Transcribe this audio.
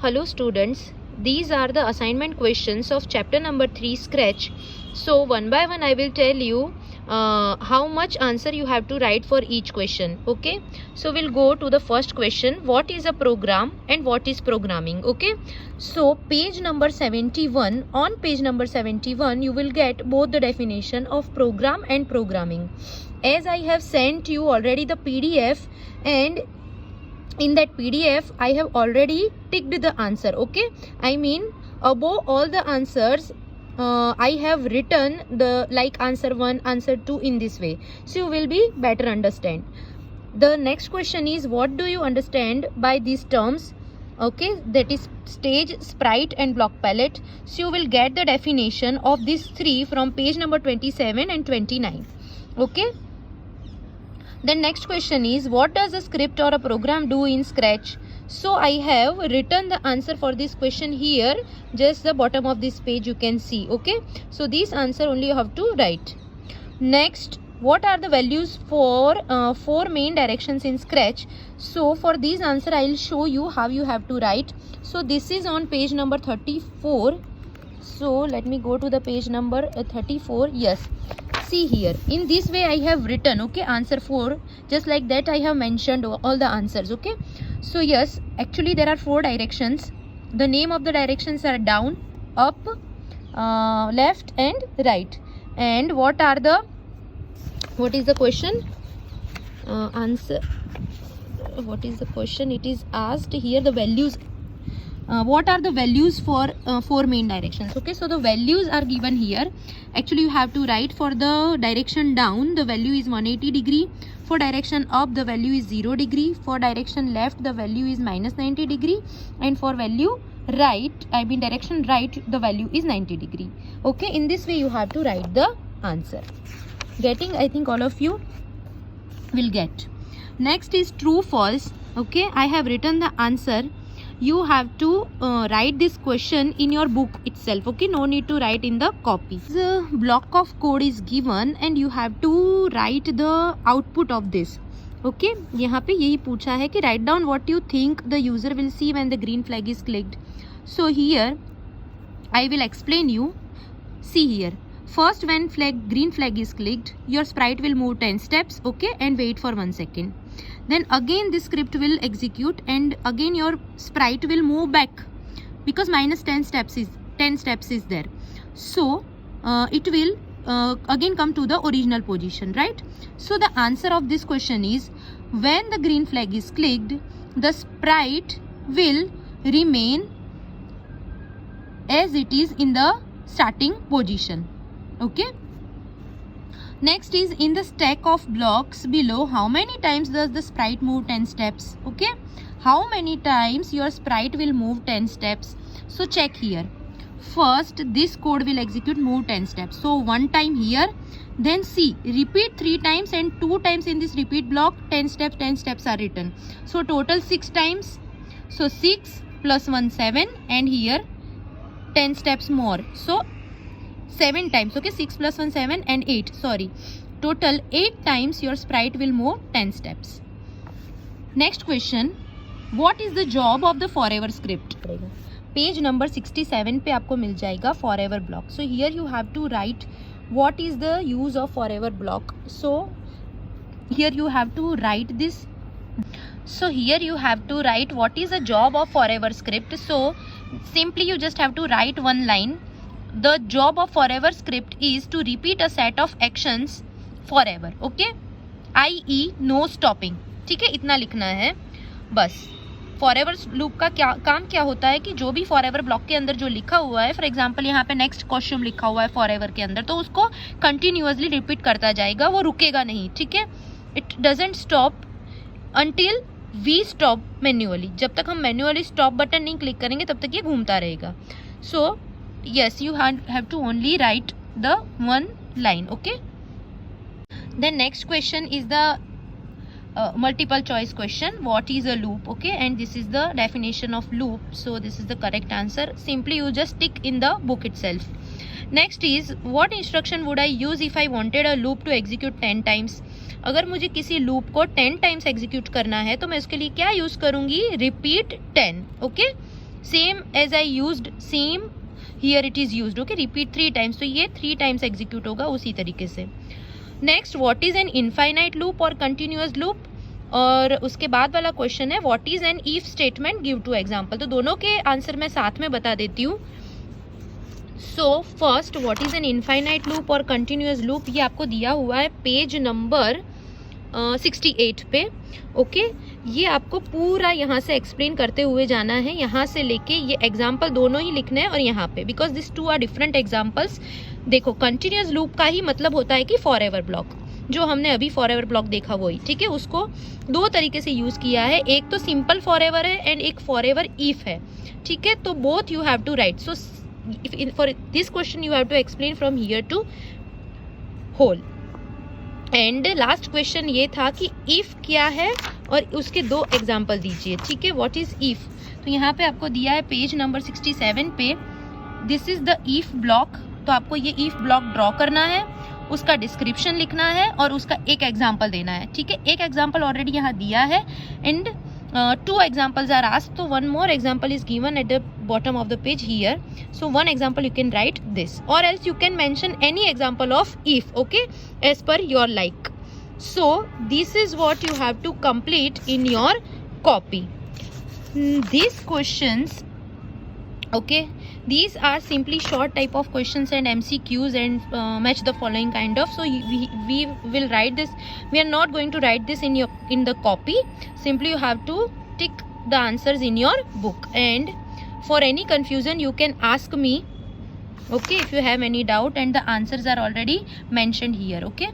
Hello students, these are the assignment questions of chapter number 3 Scratch. So one by one I will tell you how much answer you have to write for each question. Okay, so we'll go to the first question. What is a program and what is programming? Okay, so page number 71, on page number 71 you will get both the definition of program and programming. As I have sent you already the PDF, and in that PDF I have already ticked the answer. Okay, I mean above all the answers I have written the like answer 1, answer 2 in this way, so you will be better understand. The next question is, what do you understand by these terms? Okay, that is stage, sprite and block palette. So you will get the definition of these three from page number 27 and 29. Okay, then next question is, what does a script or a program do in Scratch? So I have written the answer for this question here, just the bottom of this page you can see. Okay, so this answer only you have to write. Next, what are the values for 4 main directions in Scratch? So for this answer I will show you how you have to write. So this is on page number 34. So let me go to the page number 34. Yes, see here, in this way I have written, okay, answer 4, just like that I have mentioned all the answers. Okay, so yes, actually there are 4 directions. The name of the directions are down, up, left and right. And what is the question? Answer, what is the question? It is asked here the values. What are the values for 4 main directions? Okay, so the values are given here. Actually you have to write for the direction down the value is 180 degree, for direction up the value is 0 degree, for direction left the value is minus 90 degree, and for value right, I mean direction right, the value is 90 degree. Okay, in this way you have to write the answer. Getting? I think all of you will get. Next is true false. Okay, I have written the answer. You have to write this question in your book itself. Okay, no need to write in the copy. The block of code is given and you have to write the output of this. Okay, यहाँ पे यही पूछा है कि write down what you think the user will see when the green flag is clicked. So here I will explain you. See here, first when green flag is clicked, your sprite will move 10 steps, okay, and wait for 1 second. Then again this script will execute and again your sprite will move back because minus 10 steps is there. So it will again come to the original position, right? So the answer of this question is, when the green flag is clicked, the sprite will remain as it is in the starting position. Okay, next is, in the stack of blocks below, how many times does the sprite move 10 steps? Okay, how many times your sprite will move 10 steps? So check here. First this code will execute move 10 steps. So 1 time here, then see, repeat 3 times and 2 times in this repeat block 10 steps are written. So total 6 times. So 6 plus 1 7, and here 10 steps more. So 7 times. Okay, 6 plus 1 7 and 8, sorry, total 8 times your sprite will move 10 steps. Next question, what is the job of the forever script? Page number 67 पे आपको मिल जाएगा forever block. So here you have to write what is the use of forever block. So here you have to write this. So here you have to write what is the job of forever script. So simply you just have to write one line. The job of forever script is to repeat a set of actions forever. Okay, i.e. no stopping. ठीक है, इतना लिखना है बस. Forever loop का काम क्या होता है कि जो भी फॉरएवर ब्लॉक के अंदर जो लिखा हुआ है, फॉर एग्जांपल यहाँ पे नेक्स्ट क्वेश्चन लिखा हुआ है फॉरएवर के अंदर, तो उसको कंटिन्यूअसली रिपीट करता जाएगा, वो रुकेगा नहीं. ठीक है, it doesn't stop until we stop manually. जब तक हम मैन्युअली स्टॉप बटन नहीं क्लिक करेंगे तब तक ये घूमता रहेगा. सो yes, you have to only write the one line. Okay, then next question is the multiple choice question. What is a loop? Okay, and this is the definition of loop, so this is the correct answer. Simply you just tick in the book itself. Next is, what instruction would I use if I wanted a loop to execute 10 times? अगर मुझे किसी loop को 10 times execute करना है तो मैं उसके लिए क्या यूज करूंगी? Repeat 10. Okay, same as I used, same here it is used. Okay, repeat 3 times, तो ये 3 टाइम्स एग्जीक्यूट होगा उसी तरीके से. Next, what is an infinite loop और कंटिन्यूअस लूप. और उसके बाद वाला क्वेश्चन है what is an if statement, give 2 example. तो दोनों के आंसर मैं साथ में बता देती हूँ. So first, what is an infinite loop और कंटिन्यूअस लूप, ये आपको दिया हुआ है पेज नंबर 68 पे. ओके, ये आपको पूरा यहाँ से एक्सप्लेन करते हुए जाना है, यहाँ से लेके ये एग्जाम्पल दोनों ही लिखने हैं और यहाँ पे, because this 2 are different examples. देखो, कंटिन्यूअस लूप का ही मतलब होता है कि फॉर एवर ब्लॉक, जो हमने अभी फॉर एवर ब्लॉक देखा वही. ठीक है, उसको 2 तरीके से यूज किया है. एक तो सिंपल फॉर एवर है एंड एक फॉर एवर इफ है. ठीक है, तो both you have to write. So for this question you have to explain from here to whole. And last question ये था कि इफ क्या है और उसके 2 एग्जाम्पल दीजिए. ठीक है, व्हाट इज इफ. तो यहाँ पे आपको दिया है पेज नंबर 67 पे, this is the if block. तो आपको ये इफ ब्लॉक ड्रॉ करना है, उसका डिस्क्रिप्शन लिखना है और उसका एक एग्जाम्पल देना है. ठीक है, एक एग्जाम्पल ऑलरेडी यहाँ दिया है and 2 examples are asked. So 1 more example is given at the bottom of the page here. So 1 example you can write this, or else you can mention any example of if, okay, as per your like. So this is what you have to complete in your copy. These questions, okay, these are simply short type of questions and MCQs and match the following kind of. So we will write this, we are not going to write this in the copy. Simply you have to tick the answers in your book, and for any confusion you can ask me, okay, if you have any doubt, and the answers are already mentioned here. Okay.